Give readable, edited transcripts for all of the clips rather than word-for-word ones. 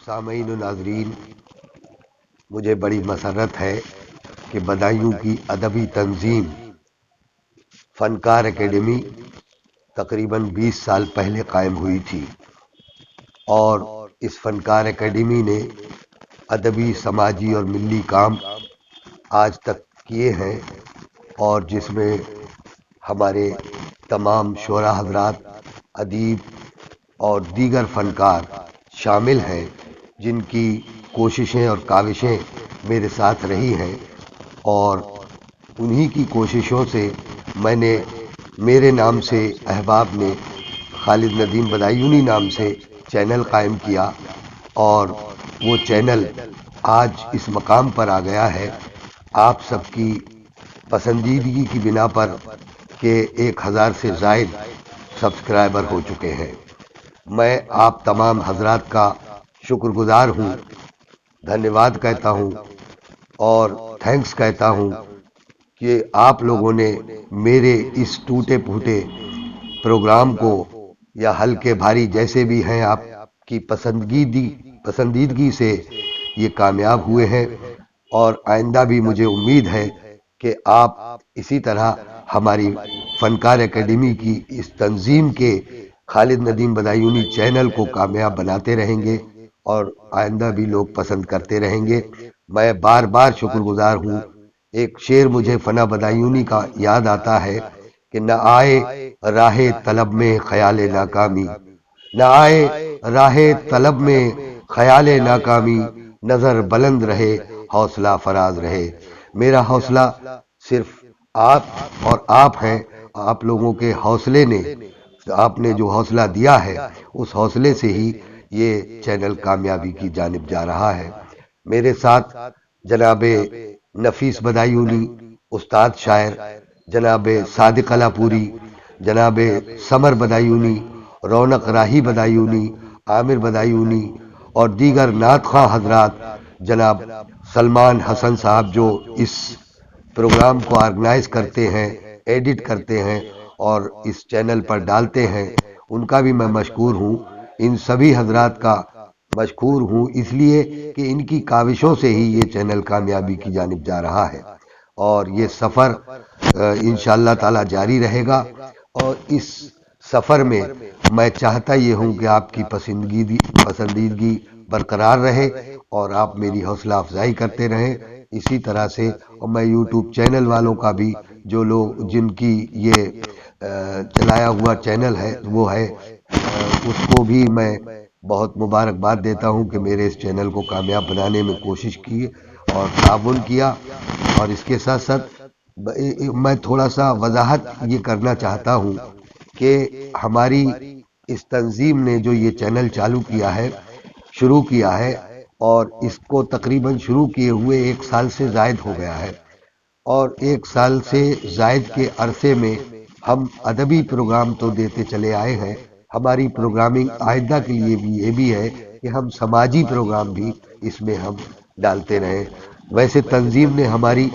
سامعین و ناظرین، مجھے بڑی مسرت ہے کہ بدایوں کی ادبی تنظیم فنکار اکیڈمی تقریباً 20 سال پہلے قائم ہوئی تھی، اور اس فنکار اکیڈمی نے ادبی، سماجی اور ملی کام آج تک کیے ہیں، اور جس میں ہمارے تمام شعراء حضرات، ادیب اور دیگر فنکار شامل ہیں، جن کی کوششیں اور کاوشیں میرے ساتھ رہی ہیں، اور انہی کی کوششوں سے میں نے میرے نام سے احباب نے خالد ندیم بدایونی نام سے چینل قائم کیا، اور وہ چینل آج اس مقام پر آ گیا ہے آپ سب کی پسندیدگی کی بنا پر کہ 1000 سے زائد سبسکرائبر ہو چکے ہیں۔ میں آپ تمام حضرات کا شکر گزار ہوں، دھنیہ واد کہتا ہوں اور تھینکس کہتا ہوں کہ آپ لوگوں نے میرے اس ٹوٹے پھوٹے پروگرام کو، یا ہلکے بھاری جیسے بھی ہیں، آپ کی پسندیدگی سے یہ کامیاب ہوئے ہیں، اور آئندہ بھی مجھے امید ہے کہ آپ اسی طرح ہماری فنکار اکیڈمی کی اس تنظیم کے خالد ندیم بدایونی چینل کو کامیاب بناتے رہیں گے، اور آئندہ بھی لوگ پسند کرتے رہیں گے۔ میں بار بار شکر گزار ہوں۔ ایک شعر مجھے فنا بدایونی کا یاد آتا ہے کہ نہ آئے راہ طلب میں خیال ناکامی، نہ آئے راہ طلب میں خیال ناکامی، نظر بلند رہے حوصلہ فراز رہے۔ میرا حوصلہ صرف آپ اور آپ ہیں۔ آپ لوگوں کے حوصلے نے، آپ نے جو حوصلہ دیا ہے، اس حوصلے سے ہی یہ چینل کامیابی کی جانب جا رہا ہے۔ میرے ساتھ جناب نفیس بدایونی، استاد شاعر جناب صادق علاپوری، جناب سمر بدایونی، رونق راہی بدایونی، عامر بدایونی اور دیگر نعت خواں حضرات، جناب سلمان حسن صاحب جو اس پروگرام کو آرگنائز کرتے ہیں، ایڈٹ کرتے ہیں اور اس چینل پر ڈالتے ہیں، ان کا بھی میں مشکور ہوں۔ ان سبھی حضرات کا مشکور ہوں، اس لیے کہ ان کی کاوشوں سے ہی یہ چینل کامیابی کی جانب جا رہا ہے، اور یہ سفر انشاءاللہ تعالی جاری رہے گا۔ اور اس سفر میں میں چاہتا یہ ہوں کہ آپ کی پسندیدگی برقرار رہے، اور آپ میری حوصلہ افزائی کرتے رہیں اسی طرح سے۔ اور میں یوٹیوب چینل والوں کا بھی، جو لوگ جن کی یہ چلایا ہوا چینل ہے وہ ہے، اس کو بھی میں بہت مبارکباد دیتا ہوں کہ میرے اس چینل کو کامیاب بنانے میں کوشش کی اور تعاون کیا۔ اور اس کے ساتھ ساتھ میں تھوڑا سا وضاحت یہ کرنا چاہتا ہوں کہ ہماری اس تنظیم نے جو یہ چینل چالو کیا ہے، شروع کیا ہے، اور اس کو تقریباً شروع کیے ہوئے 1 سال سے زائد ہو گیا ہے، اور 1 سال سے زائد کے عرصے میں ہم ادبی پروگرام تو دیتے چلے آئے ہیں۔ ہماری پروگرامنگ آئندہ کے لیے بھی یہ بھی ہے کہ ہم سماجی پروگرام بھی اس میں ہم ڈالتے رہیں۔ ویسے تنظیم نے ہماری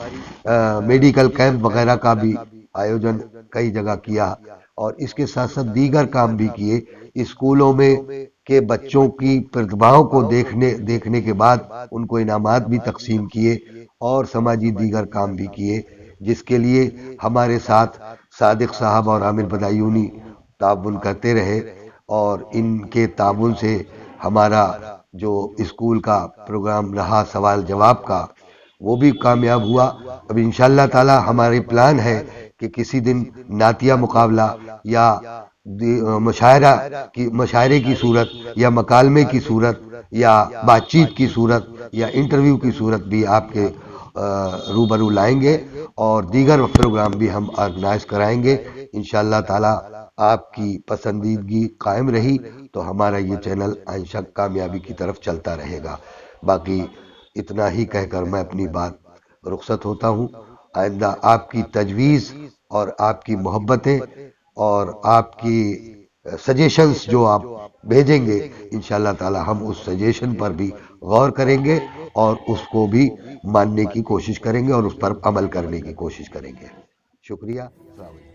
میڈیکل کیمپ وغیرہ کا بھی آیوجن کئی جگہ کیا، اور اس کے ساتھ ساتھ دیگر کام بھی کیے۔ اسکولوں میں کے بچوں کی پرتبھاؤں کو دیکھنے کے بعد ان کو انعامات بھی تقسیم کیے، اور سماجی دیگر کام بھی کیے، جس کے لیے ہمارے ساتھ صادق صاحب اور عامر بدایونی تعاون کرتے رہے، اور ان کے تعاون سے ہمارا جو اسکول کا پروگرام رہا سوال جواب کا، وہ بھی کامیاب ہوا۔ اب انشاءاللہ تعالی ہمارے پلان ہے کہ کسی دن نعتیہ مقابلہ یا مشاعرے کی صورت، یا مکالمے کی صورت، یا بات چیت کی صورت، یا انٹرویو کی صورت بھی آپ کے روبرو لائیں گے، اور دیگر پروگرام بھی ہم آرگنائز کرائیں گے انشاءاللہ تعالی۔ آپ کی پسندیدگی قائم رہی تو ہمارا یہ چینل آئندہ کامیابی کی طرف چلتا رہے گا۔ باقی اتنا ہی کہہ کر میں اپنی بات رخصت ہوتا ہوں۔ آئندہ آپ کی تجویز اور آپ کی محبتیں اور آپ کی سجیشنز جو آپ بھیجیں گے، انشاءاللہ تعالی ہم اس سجیشن پر بھی غور کریں گے، اور اس کو بھی ماننے کی کوشش کریں گے، اور اس پر عمل کرنے کی کوشش کریں گے۔ شکریہ، السلام علیکم۔